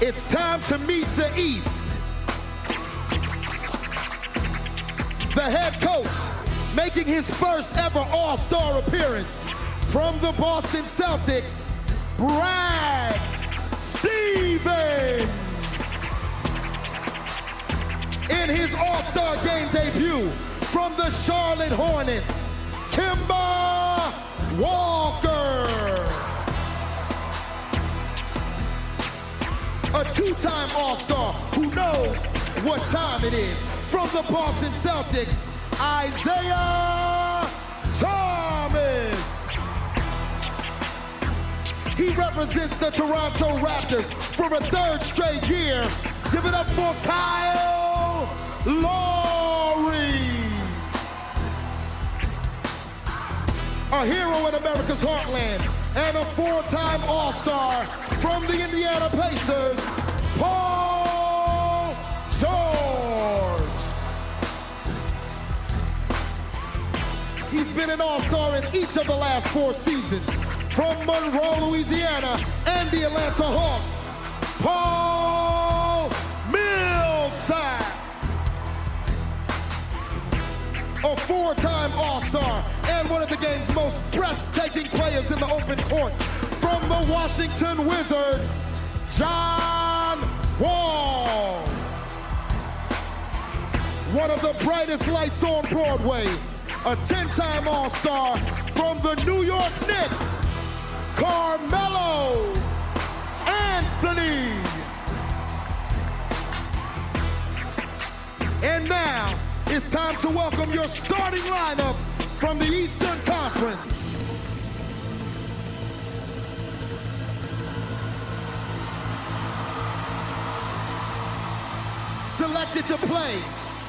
It's time to meet the East. The head coach making his first ever All-Star appearance from the Boston Celtics, Brad Stevens. In his All-Star game debut from the Charlotte Hornets, Kemba Walker. A two-time All-Star who knows what time it is. From the Boston Celtics, Isaiah Thomas. He represents the Toronto Raptors for a third straight year. Give it up for Kyle Lowry. A hero in America's heartland and a four-time All-Star from the Indiana Pacers, Paul George. He's been an All-Star in each of the last 4 seasons from Monroe, Louisiana, and the Atlanta Hawks, Paul Millsap. A 4-time All-Star and one of the game's most breathtaking players in the open court from the Washington Wizards, John Wall. One of the brightest lights on Broadway, a 10-time All-Star from the New York Knicks, Carmelo Anthony. And now, it's time to welcome your starting lineup from the Eastern Conference. Selected to play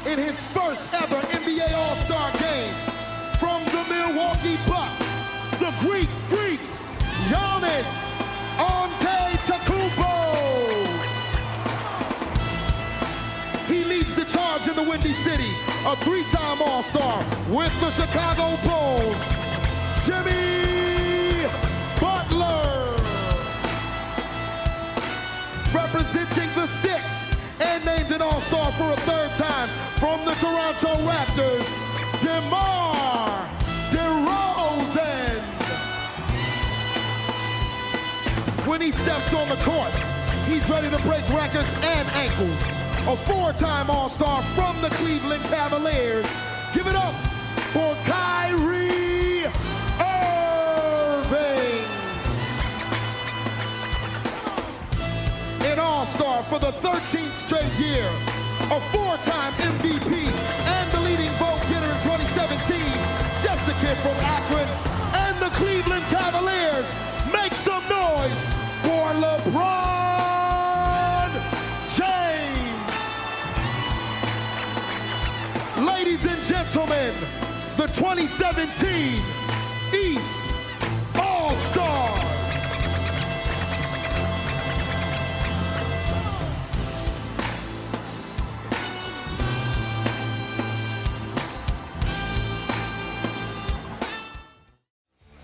in his first ever NBA All-Star game from the Milwaukee Bucks, the Greek Freak, Giannis Antetokounmpo. He leads the charge in the Windy City, a 3-time All-Star with the Chicago Bulls, Jimmy Butler. Representing the 6th and named an All-Star for a 3rd time from the Toronto Raptors, DeMar DeRozan. When he steps on the court, he's ready to break records and ankles. A 4-time All-Star from the Cleveland Cavaliers. Give it up for Kyrie Irving. An All-Star for the 13th straight year. A 4-time MVP and the leading vote getter in 2017. Just a kid from Akron. And the Cleveland Cavaliers. Make some noise for LeBron James. Ladies and gentlemen, the 2017 East All-Star.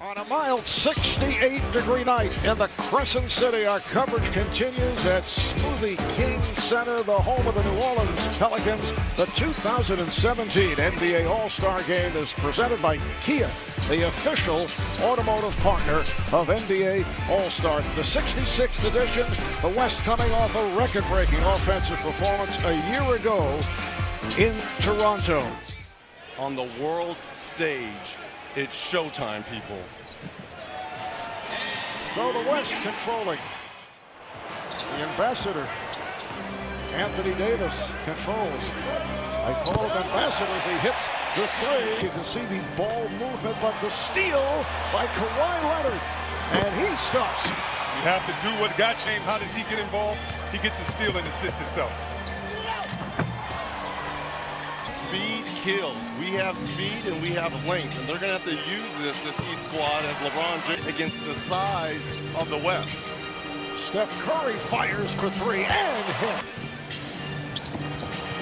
On a mild 68-degree night in the Crescent City, our coverage continues at Smoothie King Center, the home of the New Orleans Pelicans. The 2017 NBA All-Star Game is presented by Kia, the official automotive partner of NBA All-Stars. The 66th edition, the West coming off a record-breaking offensive performance a year ago in Toronto. On the world's stage, it's showtime, people. So the West controlling. The ambassador, Anthony Davis, controls. I call him ambassador as he hits the 3. You can see the ball movement, but the steal by Kawhi Leonard. And he stops. You have to do what got James. How does he get involved? He gets a steal and assist himself. Speed kills. We have speed and we have length, and they're going to have to use this East squad as LeBron James against the size of the West. Steph Curry fires for 3 and hit.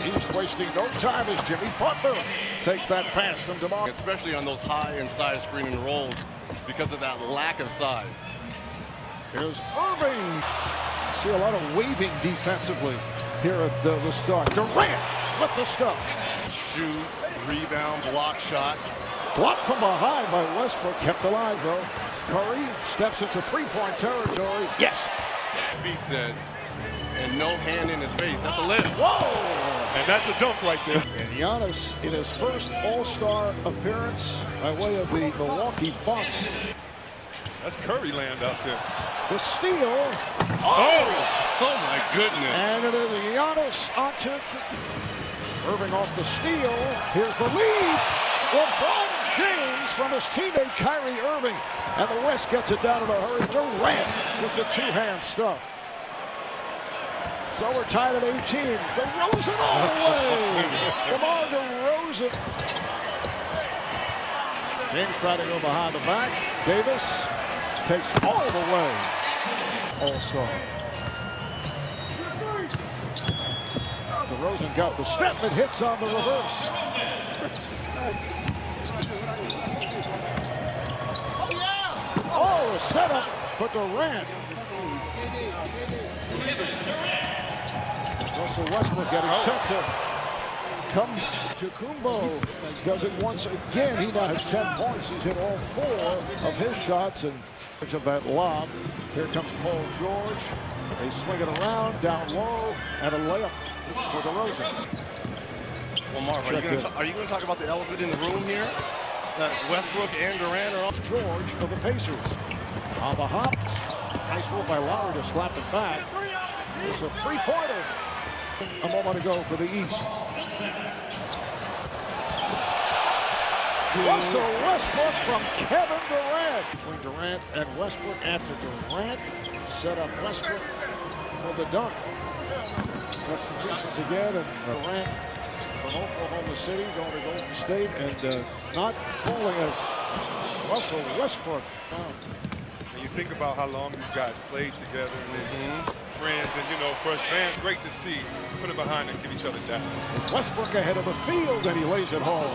He's wasting no time as Jimmy Butler takes that pass from DeMar. Especially on those high inside screening rolls because of that lack of size. Here's Irving. See a lot of waving defensively here at the start. Durant with the stuff. Shoot, rebound, block shot. Blocked from behind by Westbrook. Kept alive, though. Curry steps into three-point territory. Yes. Speed said, and no hand in his face. That's a lift. Whoa! And that's a dunk right there. And Giannis in his first All-Star appearance by way of the Milwaukee Bucks. That's Curry land out there. The steal. Oh my goodness. And it is Giannis onto Irving off the steal. Here's the lead. LeBron James from his teammate Kyrie Irving. And the West gets it down in a hurry. Durant with the two-hand stuff. So we're tied at 18. DeRozan all the way. DeMar DeRozan. James trying to go behind the back. Davis takes all the way. All-Star. DeRozan got the step and hits on the reverse. Oh, a setup for Durant. Russell Westbrook getting set to come. Kumbo does it once again. He now has 10 points. He's hit all 4 of his shots and of that lob. Here comes Paul George. They swing it around, down low, and a layup for DeRozan. Well, Marv, are you going to talk about the elephant in the room here? That Westbrook and Durant are on. George of the Pacers. On the hop. Nice move by Lowry to slap it back. It's a three-pointer. A moment ago for the East. Russell Westbrook from Kevin Durant. Between Durant and Westbrook after Durant set up Westbrook for the dunk. Substitutions again, and Durant from Oklahoma City going to Golden State, and not calling as Russell Westbrook. When you think about how long these guys played together, and friends, and for us fans, great to see. Put it behind and give each other down. Westbrook ahead of the field, and he lays it home.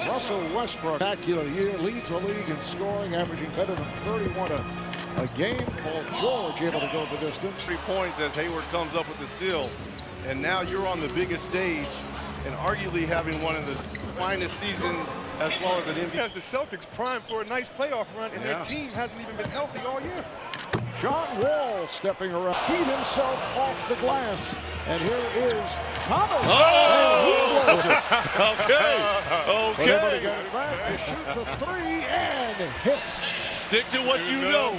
Russell Westbrook, spectacular year, leads the league in scoring, averaging better than 31 a game. Paul George able to go the distance. 3 points as Hayward comes up with the steal. And now you're on the biggest stage and arguably having one of the finest seasons as well as an MVP. Has the Celtics primed for a nice playoff run, and their team hasn't even been healthy all year. John Wall stepping around, feed himself off the glass. And here is Thomas. And he blows it. Okay. Able to get it back to shoot the three and hits. Stick to what you know.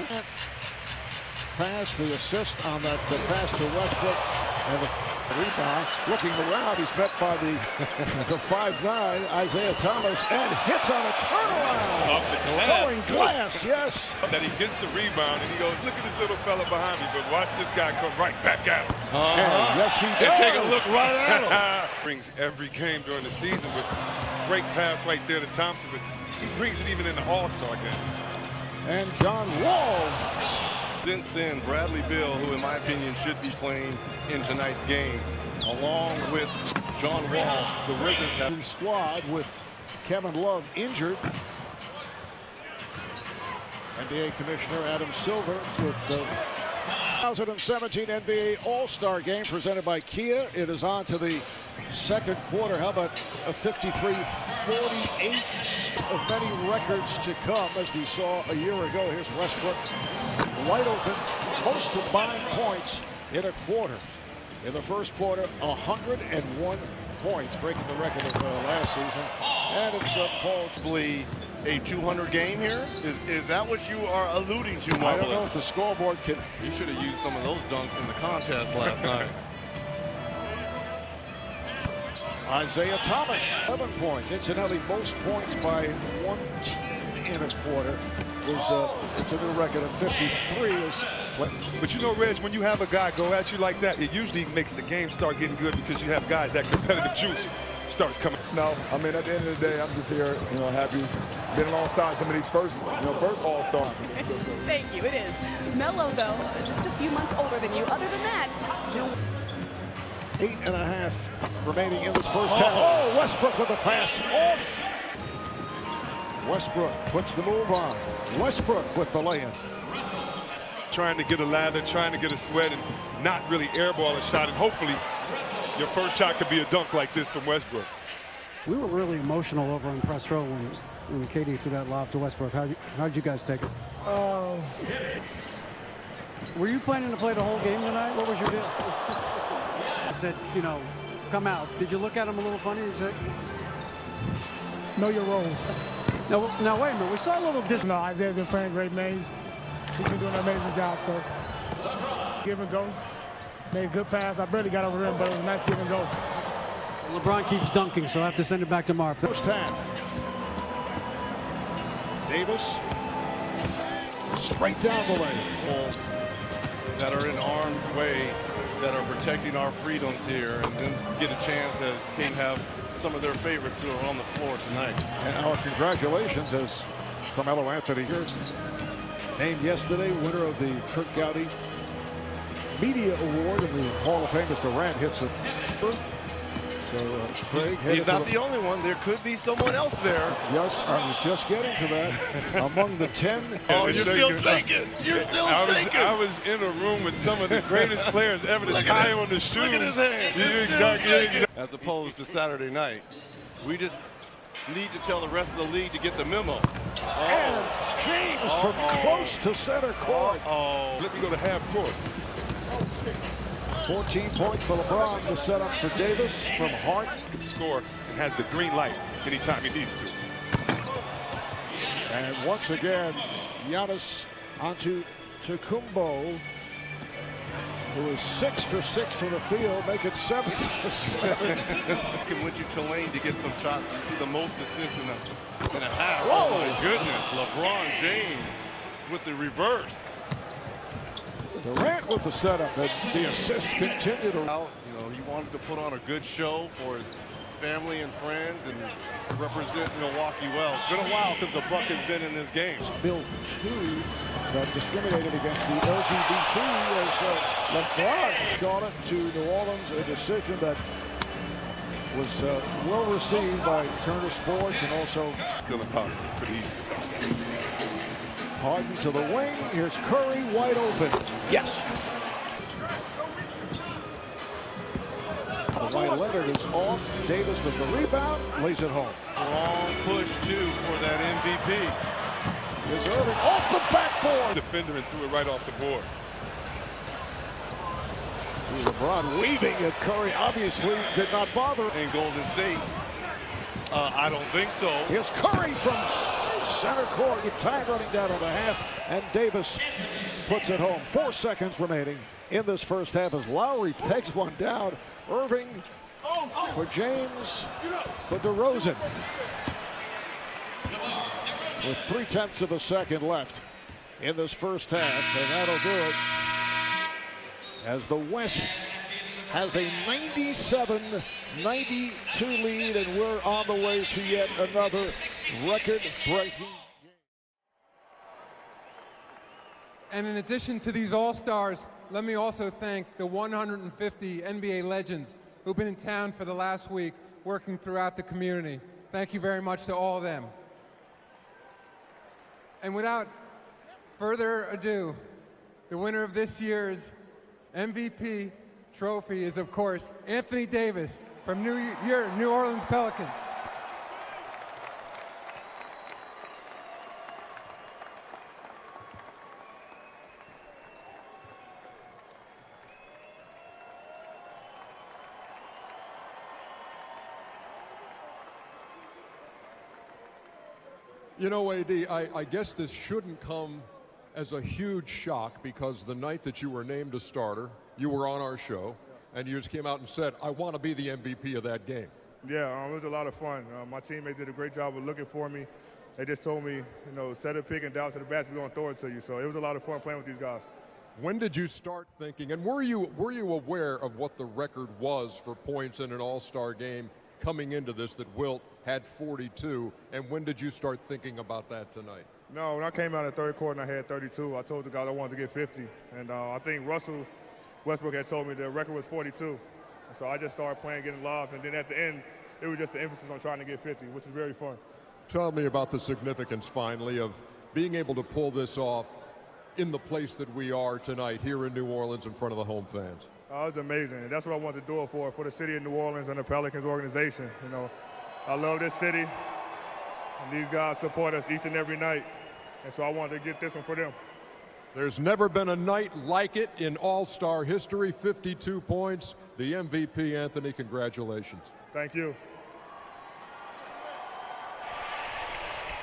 Pass, the assist on that pass to Westbrook. And the rebound. Looking around, he's met by the 5'9", Isaiah Thomas, and hits on a turnaround. Off the glass. Going glass, yes. That he gets the rebound, and he goes, look at this little fella behind me, but watch this guy come right back at him. And yes, he does. And take a look right at him. Brings every game during the season with great pass right there to Thompson, but he brings it even in the All-Star games. And John Wall. Since then, Bradley Beal, who in my opinion should be playing in tonight's game, along with John Wall, the Wizards have squad with Kevin Love injured. NBA Commissioner Adam Silver with the 2017 NBA All-Star Game presented by Kia. It is on to the second quarter. How about a 53-48 of many records to come, as we saw a year ago. Here's Westbrook, wide open, most combined points in a quarter. In the first quarter, 101 points, breaking the record of last season. And it's possibly a 200 game here. Is that what you are alluding to, Marvelous? I don't know if the scoreboard can. You should have used some of those dunks in the contest last night. Isaiah Thomas, 11 points. Incidentally, most points by one team in a quarter. It's a new record of 53. But you know, Reg, when you have a guy go at you like that, it usually makes the game start getting good because you have guys that competitive juice starts coming. No, I mean, at the end of the day, I'm just here, happy. Been alongside some of these first All-Star. Thank you, it is. Melo, though, just a few months older than you. Other than that, no. 8.5 remaining in this first half. Oh, Westbrook with the pass off. Westbrook puts the move on. Westbrook with the lay-in. trying to get a lather, trying to get a sweat, and not really airball a shot. And hopefully your first shot could be a dunk like this from Westbrook. We were really emotional over in press row when KD threw that lob to Westbrook. How'd you guys take it? Were you planning to play the whole game tonight? What was your deal? I said, you know, come out. Did you look at him a little funny? You said, know your role. Now wait a minute. We saw a little distance. No, Isaiah's been playing great games. He's been doing an amazing job. So give and go. Made a good pass. I barely got over the rim, but it was a nice give and go. LeBron keeps dunking, so I have to send it back to Marv. First half. Davis straight down the lane. That are in harm's way, that are protecting our freedoms here, and then get a chance as Kate have some of their favorites who are on the floor tonight. And our congratulations as Carmelo Anthony here, named yesterday winner of the Kurt Gowdy Media Award in the Hall of Fame as Durant hits it. So Craig, he's not the only one. There could be someone else there. Yes, I was just getting to that. Among the 10. Oh, you're still shaking. You're still shaking. I was in a room with some of the greatest players ever to tie on the shoes. Look at his hand. Exactly. As opposed to Saturday night. We just need to tell the rest of the league to get the memo. And James from close to center court. Let me go to half court. 14 points for LeBron to set up for Davis from Hart. Can score and has the green light anytime he needs to. And once again, Giannis Antetokounmpo, who is 6 for 6 from the field, make it 7 for 7. Can went you Tulane to get some shots. You see the most assists in a half. Whoa. Oh my goodness, LeBron James with the reverse. Durant with the setup, and the assists continue to. You know, he wanted to put on a good show for his family and friends and represent Milwaukee well. It's been a while since a Buck has been in this game. Bill 2 that discriminated against the LGBT as LeBron got it to New Orleans, a decision that was well received by Turner Sports and also. Still impossible. It's pretty easy. Harden to the wing. Here's Curry wide open. Yes. Kawhi Leonard is off. Davis with the rebound. Lays it home. Long push, too, for that MVP. Here's Irving off the backboard. Defender and threw it right off the board. LeBron weaving at Curry. Obviously did not bother. In Golden State, I don't think so. Here's Curry from center court. Time running down on the half, and Davis puts it home. 4 seconds remaining in this first half as Lowry pegs one down. Irving for James for DeRozan. With 0.3 of a second left in this first half, and that'll do it as the West has a 97-92 lead, and we're on the way to yet another record-breaking. And in addition to these All-Stars, let me also thank the 150 NBA legends who've been in town for the last week working throughout the community. Thank you very much to all of them. And without further ado, the winner of this year's MVP trophy is, of course, Anthony Davis from New Orleans Pelicans. You know, AD, I guess this shouldn't come as a huge shock, because the night that you were named a starter, you were on our show, and you just came out and said, I want to be the MVP of that game. Yeah, it was a lot of fun. My teammates did a great job of looking for me. They just told me, you know, set a pick and down to the basket, we're going to throw it to you. So it was a lot of fun playing with these guys. When did you start thinking, and were you aware of what the record was for points in an all-star game coming into this, that Wilt had 42, and when did you start thinking about that tonight? No, when I came out in the third quarter and I had 32, I told the guys I wanted to get 50. And I think Russell Westbrook had told me the record was 42. So I just started playing, getting lobs, and then at the end, it was just the emphasis on trying to get 50, which is very fun. Tell me about the significance, finally, of being able to pull this off in the place that we are tonight here in New Orleans in front of the home fans? Oh, it was amazing. And that's what I wanted to do it for the city of New Orleans and the Pelicans organization. You know, I love this city, and these guys support us each and every night. And so I wanted to get this one for them. There's never been a night like it in All-Star history. 52 points. The MVP, Anthony, congratulations. Thank you.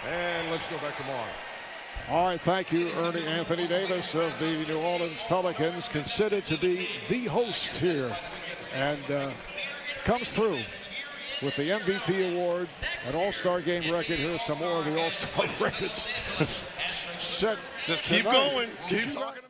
And let's go back to Mark. All right, thank you, Ernie. Anthony Davis of the New Orleans Pelicans, considered to be the host here, and comes through with the MVP award, an All-Star game record. Here's some more of the All-Star records set. Just keep tonight. going. Keep talking.